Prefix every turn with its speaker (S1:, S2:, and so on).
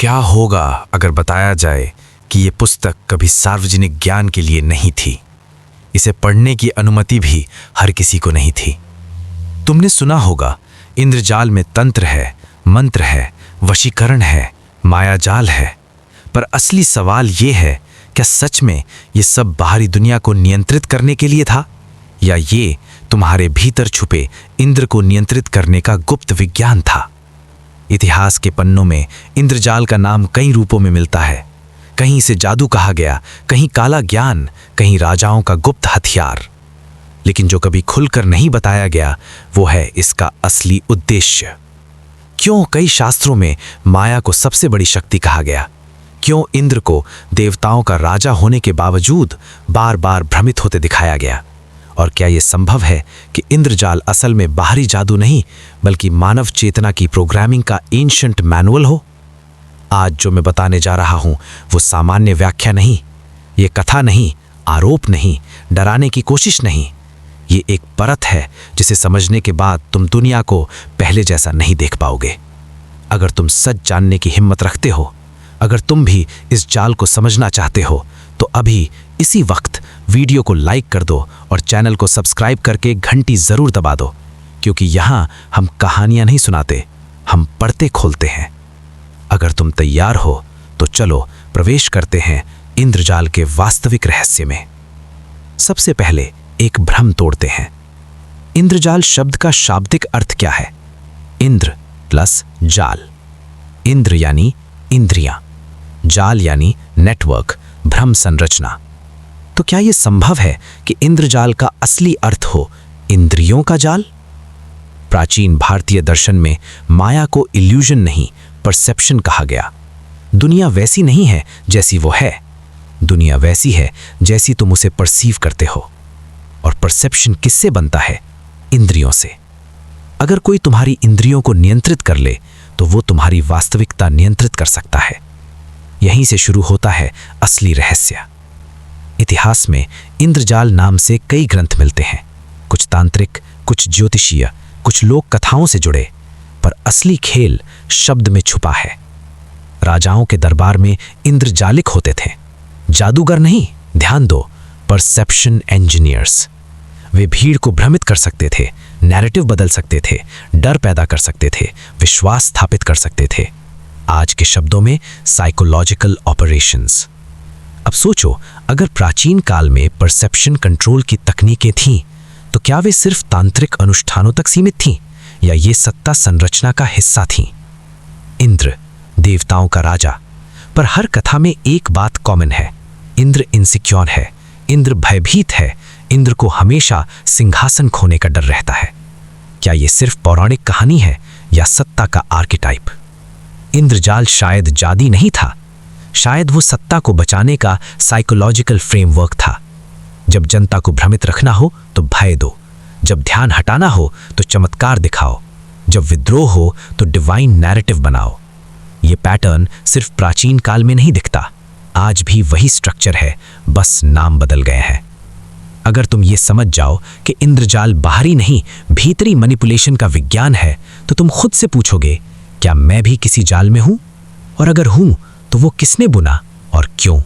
S1: क्या होगा अगर बताया जाए कि ये पुस्तक कभी सार्वजनिक ज्ञान के लिए नहीं थी? इसे पढ़ने की अनुमति भी हर किसी को नहीं थी। तुमने सुना होगा, इंद्रजाल में तंत्र है, मंत्र है, वशीकरण है, मायाजाल है। पर असली सवाल ये है, क्या सच में ये सब बाहरी दुनिया को नियंत्रित करने के लिए था, या ये तुम्हारे भीतर छुपे इंद्र को नियंत्रित करने का गुप्त विज्ञान था? इतिहास के पन्नों में इंद्रजाल का नाम कई रूपों में मिलता है। कहीं इसे जादू कहा गया, कहीं काला ज्ञान, कहीं राजाओं का गुप्त हथियार। लेकिन जो कभी खुलकर नहीं बताया गया वो है इसका असली उद्देश्य। क्यों कई शास्त्रों में माया को सबसे बड़ी शक्ति कहा गया? क्यों इंद्र को देवताओं का राजा होने के बावजूद बार बार भ्रमित होते दिखाया गया? और क्या यह संभव है कि इंद्रजाल असल में बाहरी जादू नहीं बल्कि मानव चेतना की प्रोग्रामिंग का एंशिएंट मैनुअल हो? आज जो मैं बताने जा रहा हूं वो सामान्य व्याख्या नहीं, ये कथा नहीं, आरोप नहीं, डराने की कोशिश नहीं। ये एक परत है जिसे समझने के बाद तुम दुनिया को पहले जैसा नहीं देख पाओगे। अगर तुम सच जानने की हिम्मत रखते हो, अगर तुम भी इस जाल को समझना चाहते हो, तो अभी इसी वक्त वीडियो को लाइक कर दो और चैनल को सब्सक्राइब करके घंटी जरूर दबा दो, क्योंकि यहाँ हम कहानियां नहीं सुनाते, हम पढ़ते खोलते हैं। अगर तुम तैयार हो तो चलो प्रवेश करते हैं इंद्रजाल के वास्तविक रहस्य में। सबसे पहले एक भ्रम तोड़ते हैं। इंद्रजाल शब्द का शाब्दिक अर्थ क्या है? इंद्र प्लस जाल। इंद्र यानी इंद्रियां, जाल यानी नेटवर्क, भ्रम संरचना। तो क्या यह संभव है कि इंद्रजाल का असली अर्थ हो इंद्रियों का जाल? प्राचीन भारतीय दर्शन में माया को इल्यूजन नहीं, परसेप्शन कहा गया। दुनिया वैसी नहीं है जैसी वो है, दुनिया वैसी है जैसी तुम उसे परसीव करते हो। और परसेप्शन किससे बनता है? इंद्रियों से। अगर कोई तुम्हारी इंद्रियों को नियंत्रित कर ले तो वो तुम्हारी वास्तविकता नियंत्रित कर सकता है। यहीं से शुरू होता है असली रहस्य। इतिहास में इंद्रजाल नाम से कई ग्रंथ मिलते हैं, कुछ तांत्रिक, कुछ ज्योतिषीय, कुछ लोक कथाओं से जुड़े, पर असली खेल शब्द में छुपा है। राजाओं के दरबार में इंद्रजालिक होते थे, जादूगर नहीं, ध्यान दो, परसेप्शन इंजीनियर्स। वे भीड़ को भ्रमित कर सकते थे, नैरेटिव बदल सकते थे, डर पैदा कर सकते थे, विश्वास स्थापित कर सकते थे। आज के शब्दों में साइकोलॉजिकल ऑपरेशंस। अब सोचो, अगर प्राचीन काल में परसेप्शन कंट्रोल की तकनीकें थीं, तो क्या वे सिर्फ तांत्रिक अनुष्ठानों तक सीमित थीं, या ये सत्ता संरचना का हिस्सा थीं? इंद्र देवताओं का राजा, पर हर कथा में एक बात कॉमन है, इंद्र इनसिक्योर है, इंद्र भयभीत है, इंद्र को हमेशा सिंहासन खोने का डर रहता है। क्या ये सिर्फ पौराणिक कहानी है या सत्ता का आर्केटाइप? इंद्रजाल शायद जादी नहीं था, शायद वो सत्ता को बचाने का साइकोलॉजिकल फ्रेमवर्क था। जब जनता को भ्रमित रखना हो तो भय दो, जब ध्यान हटाना हो तो चमत्कार दिखाओ, जब विद्रोह हो तो डिवाइन नैरेटिव बनाओ। ये पैटर्न सिर्फ प्राचीन काल में नहीं दिखता, आज भी वही स्ट्रक्चर है, बस नाम बदल गए हैं। अगर तुम ये समझ जाओ कि इंद्रजाल बाहरी नहीं, भीतरी मैनिपुलेशन का विज्ञान है, तो तुम खुद से पूछोगे, क्या मैं भी किसी जाल में हूं? और अगर हूं तो वो किसने बुना और क्यों?